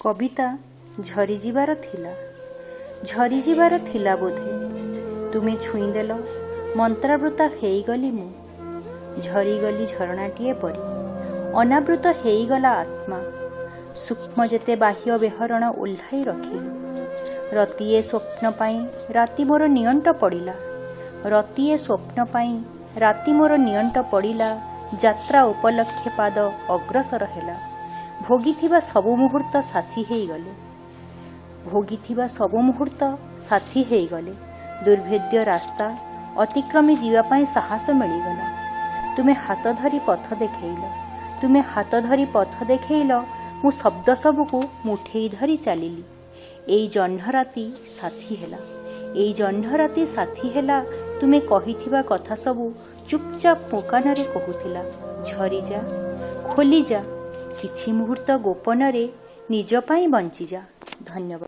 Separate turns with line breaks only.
कविता झरीजिबार थिला बोधे तुमे छुईदेल मंत्रावृता हेगली मु झरीगली झरणाटीए परी अनावृत हेगला आत्मा सूक्ष्म जेते बाह्य बेहरण ओह्लाई रखिलु रतीए स्वप्न पाई राति मोर नियंट पड़िला रतीए स्वप्न पाई राति मोर नियंट पड़िला यात्रा उपलक्षे पाद अग्रसर हेला भोगिथिबा सबु मुहूर्त साथी हेगले दुर्भेद्य रास्ता अतिक्रमी जीवापाई साहस मिलगला तुमे हाथ धरी पथ देखैल मु शब्द सबुकु मुठेई धरी चलिली एई जह्नराति साथी हेला तुमे कहिथिबा कथा सबु चुपचाप मुकानरे कहूथिला झरी जा खोली जा किछि मुहूर्त गोपन रे निज पाई बंची जा। धन्यवाद।